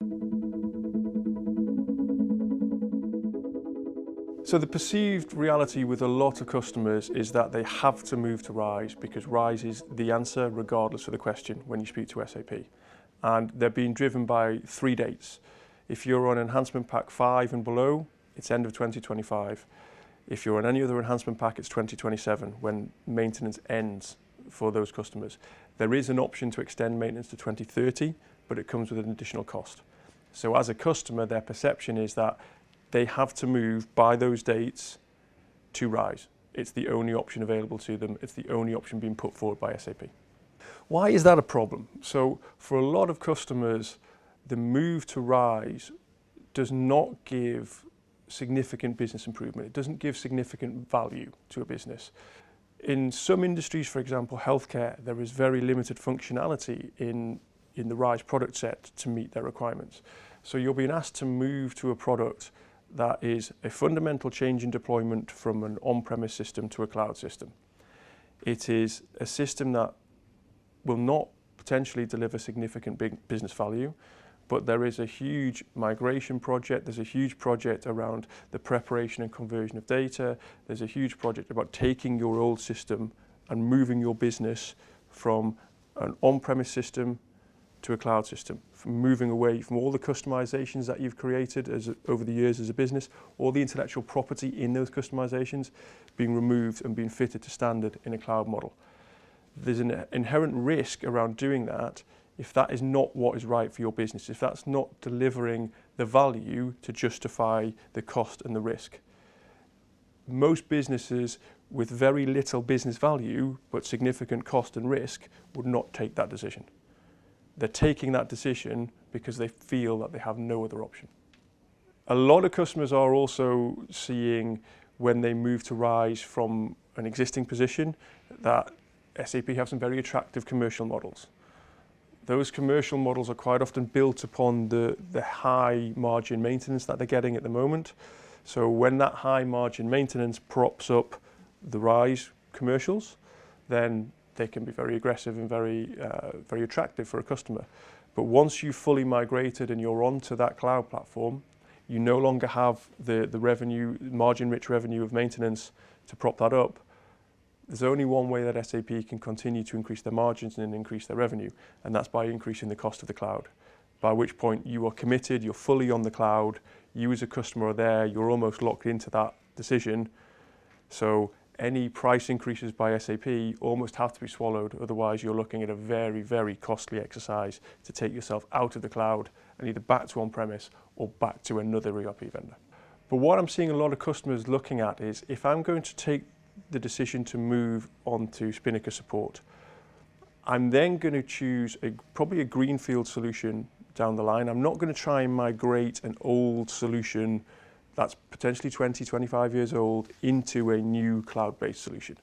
So the perceived reality with a lot of customers is that they have to move to RISE because RISE is the answer regardless of the question when you speak to SAP. And they're being driven by 3 dates. If you're on Enhancement Pack 5 and below, it's end of 2025. If you're on any other enhancement pack, it's 2027 when maintenance ends for those customers. There is an option to extend maintenance to 2030, but it comes with an additional cost. So as a customer, their perception is that they have to move by those dates to RISE. It's the only option available to them. It's the only option being put forward by SAP. Why is that a problem? So for a lot of customers, the move to RISE does not give significant business improvement. It doesn't give significant value to a business. In some industries, for example, healthcare, there is very limited functionality in the RISE product set to meet their requirements. So you're being asked to move to a product that is a fundamental change in deployment from an on-premise system to a cloud system. It is a system that will not potentially deliver significant big business value, but there is a huge migration project, there's a huge project around the preparation and conversion of data, there's a huge project about taking your old system and moving your business from an on-premise system to a cloud system, from moving away from all the customizations that you've created over the years as a business, all the intellectual property in those customizations being removed and being fitted to standard in a cloud model. There's an inherent risk around doing that if that is not what is right for your business, if that's not delivering the value to justify the cost and the risk. Most businesses with very little business value but significant cost and risk would not take that decision. They're taking that decision because they feel that they have no other option. A lot of customers are also seeing when they move to RISE from an existing position that SAP have some very attractive commercial models. Those commercial models are quite often built upon the high margin maintenance that they're getting at the moment. So when that high margin maintenance props up the RISE commercials, then they can be very aggressive and very attractive for a customer. But once you've fully migrated and you're onto that cloud platform, you no longer have the revenue, margin-rich revenue of maintenance to prop that up. There's only one way that SAP can continue to increase their margins and increase their revenue, and that's by increasing the cost of the cloud. By which point you are committed, you're fully on the cloud, you as a customer are there, you're almost locked into that decision. So any price increases by SAP almost have to be swallowed, otherwise you're looking at a very, very costly exercise to take yourself out of the cloud and either back to on-premise or back to another ERP vendor. But what I'm seeing a lot of customers looking at is, if I'm going to take the decision to move on to Spinnaker Support, I'm then going to choose probably a Greenfield solution down the line. I'm not going to try and migrate an old solution that's potentially 20, 25 years old into a new cloud-based solution.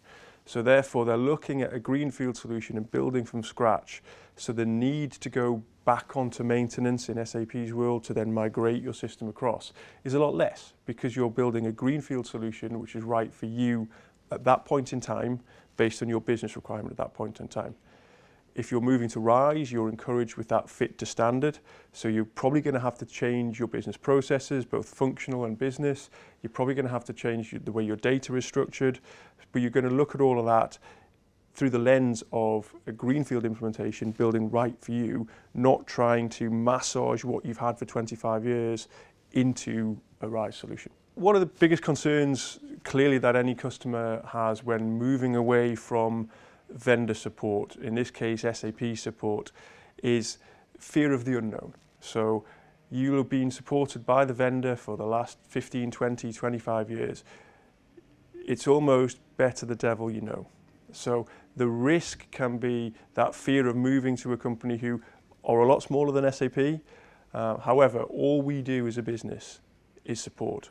So therefore, they're looking at a Greenfield solution and building from scratch. So the need to go back onto maintenance in SAP's world to then migrate your system across is a lot less, because you're building a Greenfield solution which is right for you at that point in time, based on your business requirement at that point in time. If you're moving to RISE, you're encouraged with that fit to standard. So you're probably going to have to change your business processes, both functional and business. You're probably going to have to change the way your data is structured. But you're going to look at all of that through the lens of a Greenfield implementation, building right for you, not trying to massage what you've had for 25 years into a RISE solution. One of the biggest concerns clearly that any customer has when moving away from vendor support, in this case SAP support, is fear of the unknown. So you'll have been supported by the vendor for the last 15, 20, 25 years. It's almost better the devil you know. So the risk can be that fear of moving to a company who are a lot smaller than SAP. However, all we do as a business is support.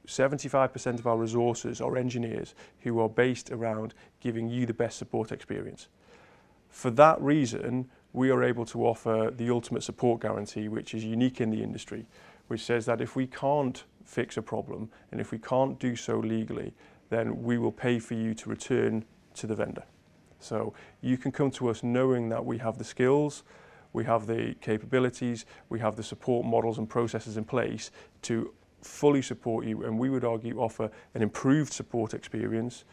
75% of our resources are engineers who are based around giving you the best support experience. For that reason, we are able to offer the ultimate support guarantee, which is unique in the industry, which says that if we can't fix a problem and if we can't do so legally, then we will pay for you to return to the vendor. So you can come to us knowing that we have the skills, we have the capabilities, we have the support models and processes in place to fully support you, and we would argue offer an improved support experience,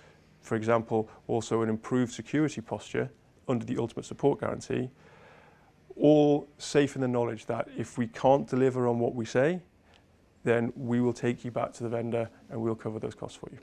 for example, also an improved security posture under the ultimate support guarantee, all safe in the knowledge that if we can't deliver on what we say, then we will take you back to the vendor and we'll cover those costs for you.